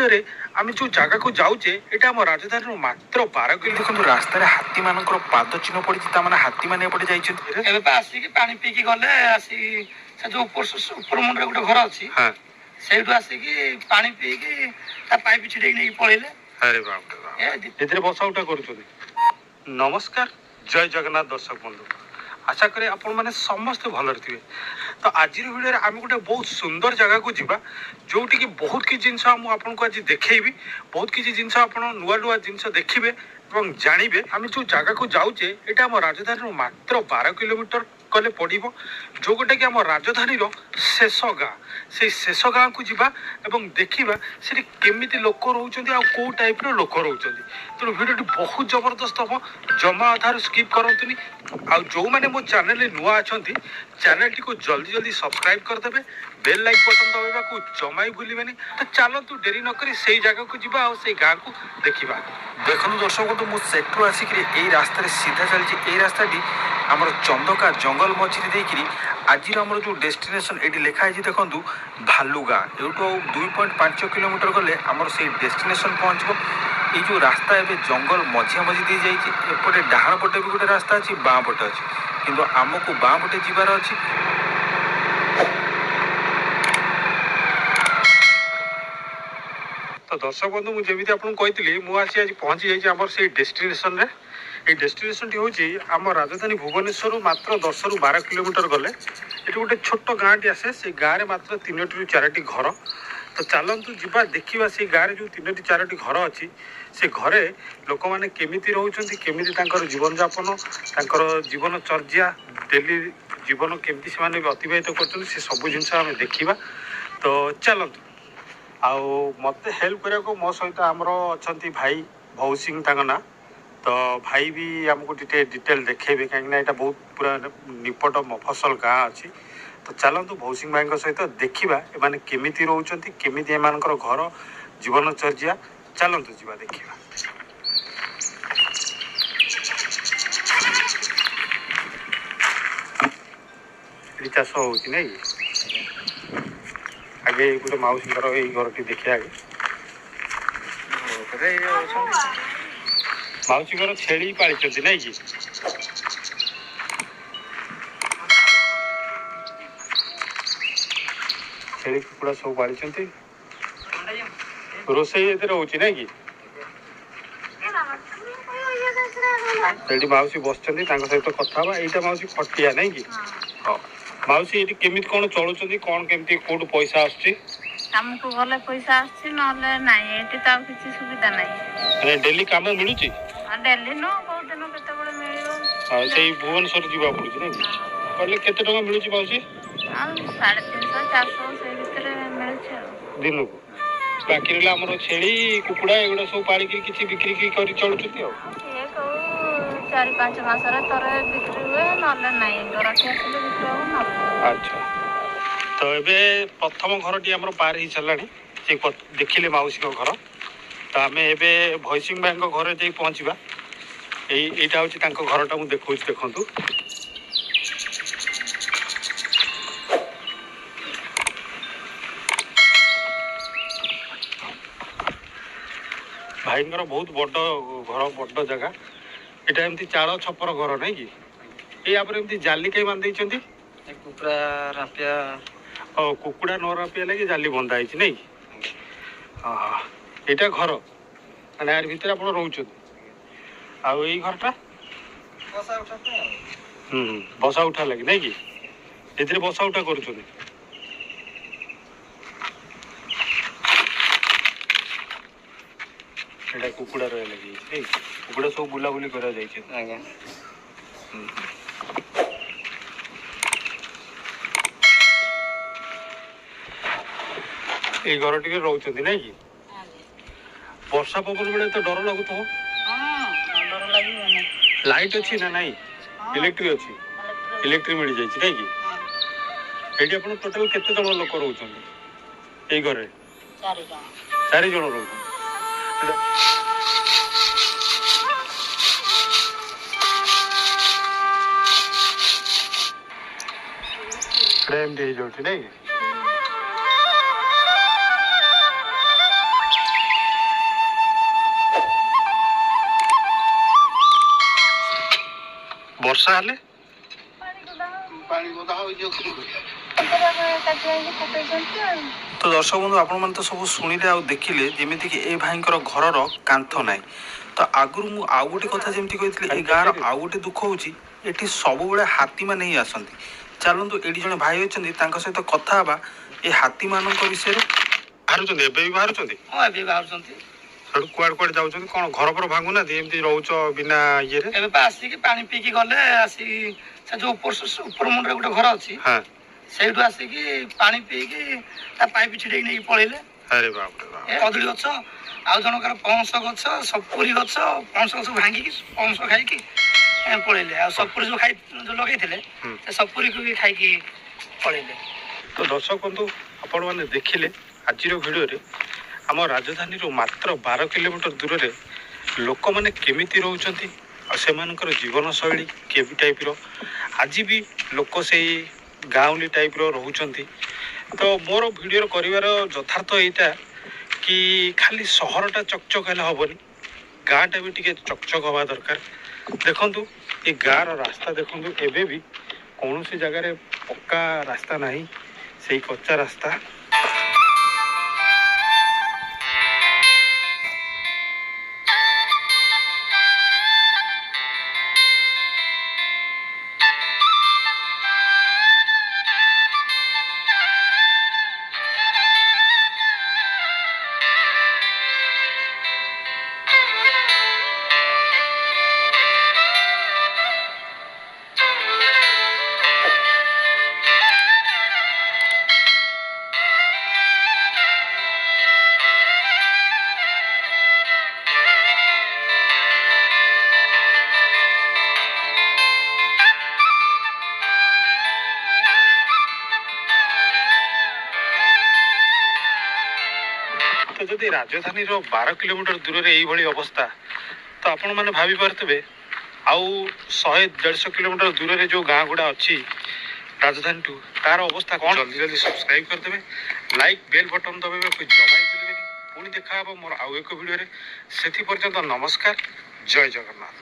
ভিডিওରେ ଆମେ ଯେଉଁ ଜାଗାକୁ ଯାଉଛେ ଏଇଟା ଆମ ରାଜଧାନୀରୁ ମାତ୍ର 12 କିଲୋ। ଦେଖନ୍ତୁ ରାସ୍ତାରେ ହାତୀମାନଙ୍କର ପାଦ ଚିହ୍ନ ପଡ଼ିଛି, ତାମାନେ ହାତୀମାନେ ଏପଟେ ଯାଇଛନ୍ତି। ଏବେ ତ ଆସିକି ପାଣି ପିଇକି ଗଲେ, ଆସିକି ସେ ଯେଉଁ ଉପର ମୁଣ୍ଡରେ ଗୋଟେ ଘର ଅଛି, ସେଇଠୁ ଆସିକି ପାଣି ପିଇକି ତା ପାଇପ୍ ଛିଡ଼େଇକି ନେଇକି ପଳେଇଲେ। ଆରେ ବାପ ଏଥିରେ ବସା ଉଠା କରୁଛନ୍ତି। ନମସ୍କାର, ଜୟ ଜଗନ୍ନାଥ ଦର୍ଶକ ବନ୍ଧୁ। आशा करे आपण मैंने समस्ते भलरे थे। तो आज भिडियो आम गोटे बहुत सुंदर जगह को जीवा जोटि की बहुत किसी जिन आपको आज देखी, बहुत किसी जिन नुआ नुआ जिन देखिए और जानवे। आम जो जगह को जाऊे यहाँ आम राजधानी मात्र 12 किलोमीटर गले पड़ो, जो गोटे कि आम राजधानी शेष गाँ, से शेष गाँ को जीवा और देखा से केमी लोक रोच कौ टाइप लोक रोच। तेणु भिडियो बहुत जबरदस्त हम, जमा अधार स्किप करतुनि। आ जो मैंने मो चैनल नुआ अच्छा चैनल टी को जल्दी जल्दी सब्सक्राइब करदे, बेल लाइक बटन दबाइबा को जमा ही भूलिबेनी। तो चलतु डेरी न करी से जगह को जीवा और से गाँ को देखा। देखो दर्शक तो मुझे सेठू आसिक रास्तार सीधा चलती, यही रास्ताटी आमर चंदका जंगल मझिरे देकरी आज आमर जो डेस्टिनेशन ये लिखाई देखूँ भालुगाँ। यूँ 2.5 किलोमीटर गले आमर से डेस्टिनेशन पहुँचब। ये जो रास्ता ए जंगल मझिया मझी दी जापटे डाण पटे भी गोटे रास्ता अच्छी, बाँ पटे अच्छी, किंतु आमको बाँ पटे जीवार अच्छी। तो दर्शक बंधु मुझे आपको कही मुझे आज पहुँची जाइए से डेस्टिनेशन रे। ये डेस्टिनेशन टी हूँ आम राजधानी भुवनेश्वर मात्र 10 ରୁ 12 किलोमीटर गले ये गोटे छोट गाँ टी आसे। से गाँव में मात्र 3 ରୁ 4ଟି घर। तो चलतु जीवा देखा से गाँव जो 3 ରୁ 4ଟି घर अच्छी, से घरे लोक मैंने केमिति रहउछन्ति, केमिति तांकर जीवन यापन, तांकर जीवन चर्या, डेली जीवन केमिति से माने अतिबाहित करछन्ति, से सब जिनस आमे देखिबा। तो चलतु आउ मते हेल्प करिया को मो सहित हमरो अछन्ति भाई भौ सिंह तांग ना। तो भाई भी हमको डिटेल देखेबे, कहीं ना एटा बहुत पूरा निपट मफसल गाँ अच्छी। तो चलतु भौ सिंह भाई सहित देखा एमाने केमिति रहउछन्ति, केमिति एमानकर घर जीवन चर्या। चलतु जीवा देखा। चाष हो आगे गोटे मौसी घर यही घर टी देखिए। आगे मौसी घर छेली पाली नहीं कि छेली कुकुड़ा सब पाली रोसई ये रोचे ना कि मौसी बस सहित कथा यहाँ मौसी खटिया नहीं कि। हाँ मौसी ये केमी कौन चलुँच कौन केमती कौट पैसा आमको गले पैसा आछी नले नाही, एटी तो किसी सुविधा नाही। अरे डेली काम मिलुची? डेली नो बहुत दिन केते बळे मिलियो। हां सेही भुवनेश्वर जीवा पड़ुची नहीं? कहले केते टका मिलुची मौसी? 350 400 से भीतर मिलुची दिन को। बाकी रहला हमर छेली कुकुड़ा एगुडा सब पाली कि किछि बिक्री की करी चलुचती हो? ये को 4-5 मास रे तरे बिक्री हुए नले नाही, गराठी आसले बिक्री हो ना। अच्छा तो ये प्रथम घर टी आम पार हो सारा देखिले मौसी घर। तो आम ए भैसिंह भाई घर जा पहुँचा। यहाँ हूँ घरटा मुझे देखा देखु। भाई बहुत बड़ घर, बड़ जगह। यहाँ एमती चाल छपर घर नहीं कि ये जाली कहीं बांधे कुकुड़ा रापिया कुकुड़ा न रापिया लगे जाली बंधा है नहीं। हाँ यहाँ घर मैंने यार भितर आप रोच आई घरटा बसा उठा लगे नहीं कि ये बसा उठा कर कुकुड़ा रहा लगे कुकुड़ा सब बुलाबुली कर घर टी रोच नहीं कि वर्षा पवन बेले तो डर लगुत। लाइट अच्छी ना नहीं इलेक्ट्रिक अच्छी इलेक्ट्रिक मिल जाए नहीं कि ये टोटाल केते जन लोक रोच ये घर 4 जन रोच। एमती हो जाए नहीं ବର୍ଷା ହେଲେ ପାଣି ଗଦା ହଉଛି ତ ଦର୍ଶକ ବନ୍ଧୁ ଆପଣମାନେ ତ ସବୁ ଶୁଣିଲେ ଆଉ ଦେଖିଲେ ଯେମିତିକି ଏ ଭାଇଙ୍କର ଘରର କାନ୍ଥ ନାହିଁ। ତ ଆଗରୁ ମୁଁ ଆଉ ଗୋଟେ କଥା ଯେମିତି କହିଥିଲି ଏ ଗାଁର ଆଉ ଗୋଟେ ଦୁଃଖ ହେଉଛି ଏଠି ସବୁବେଳେ ହାତୀମାନେ ହିଁ ଆସନ୍ତି। ଚାଲନ୍ତୁ ଏଠି ଜଣେ ଭାଇ ଅଛନ୍ତି ତାଙ୍କ ସହିତ କଥା ହେବା ଏ ହାତୀମାନଙ୍କ ବିଷୟରେ। ବାହାରୁଛନ୍ତି ଏବେ ବି ବାହାରୁଛନ୍ତି? ହଁ ଏବେ ବାହାରୁଛନ୍ତି। ସେଠୁ କୁଆଡ଼େ କୁଆଡ଼େ ଯାଉଛନ୍ତି କଣ ଘର ଫର ଭାଙ୍ଗୁନାହାନ୍ତି ଏମିତି ରହୁଛ ବିନା ଇଏରେ? ଏବେ ପା ଆସିକି ପାଣି ପିଇକି ଗଲେ ଆସିକି ସେ ଯୋଉ ଉପର ମୁଣ୍ଡରେ ଗୋଟେ ଘର ଅଛି ହଁ ସେଇଠୁ ଆସିକି ପାଣି ପିଇକି ତା ପାଇପ ଛିଡେଇକି ନେଇକି ପଳେଇଲେ। ଆରେ ବାପରେ ବାପ। ଏ କଦଳୀ ଗଛ ଆଉ ଜଣଙ୍କର ପଣସ ଗଛ ସପୁରୀ ଗଛ ପଣସ ଗଛ ଭାଙ୍ଗିକି ପଣସ ଖାଇକି ପଳେଇଲେ। ଆଉ ସପୁରୀ ଯୋଉ ଲଗେଇଥିଲେ ସେ ସପୁରୀକୁ ବି ଖାଇକି ପଳେଇଲେ। ତ ଦର୍ଶକ ବନ୍ଧୁ ଆପଣମାନେ ଦେଖିଲେ ଆଜିର ଭିଡ଼ିଓରେ ଆମ ରାଜଧାନୀରୁ ମାତ୍ର 12 କିଲୋମିଟର ଦୂରରେ ଲୋକମାନେ କେମିତି ରହୁଛନ୍ତି ଆଉ ସେମାନଙ୍କର ଜୀବନଶୈଳୀ କେମିତି ଟାଇପ୍ର। ଆଜି ବି ଲୋକ ସେଇ ଗାଉଁଲି ଟାଇପ୍ର ରହୁଛନ୍ତି। ତ ମୋର ଭିଡ଼ିଓର କରିବାର ଯଥାର୍ଥ ଏଇଟା କି ଖାଲି ସହରଟା ଚକଚକ ହେଲେ ହେବନି, ଗାଁଟା ବି ଟିକେ ଚକଚକ ହେବା ଦରକାର। ଦେଖନ୍ତୁ ଏ ଗାଁର ରାସ୍ତା ଦେଖନ୍ତୁ ଏବେ ବି କୌଣସି ଜାଗାରେ ପକ୍କା ରାସ୍ତା ନାହିଁ, ସେଇ କଚ୍ଚା ରାସ୍ତା। ତ ଯଦି ରାଜଧାନୀର 12 କିଲୋମିଟର ଦୂରରେ ଏଇଭଳି ଅବସ୍ଥା ତ ଆପଣମାନେ ଭାବିପାରୁଥିବେ ଆଉ 100-150 କିଲୋମିଟର ଦୂରରେ ଯେଉଁ ଗାଁ ଗୁଡ଼ା ଅଛି ରାଜଧାନୀଠୁ ତାର ଅବସ୍ଥା କ'ଣ। ଜଲ୍ଦି ଜଲ୍ଦି ସବସ୍କ୍ରାଇବ୍ କରିଦେବେ, ଲାଇକ୍ ବେଲ୍ ବଟନ୍ ଦବାଇବାକୁ ଜମା ଭୁଲିବେନି। ପୁଣି ଦେଖାହେବ ମୋର ଆଉ ଏକ ଭିଡ଼ିଓରେ। ସେଥି ପର୍ଯ୍ୟନ୍ତ ନମସ୍କାର, ଜୟ ଜଗନ୍ନାଥ।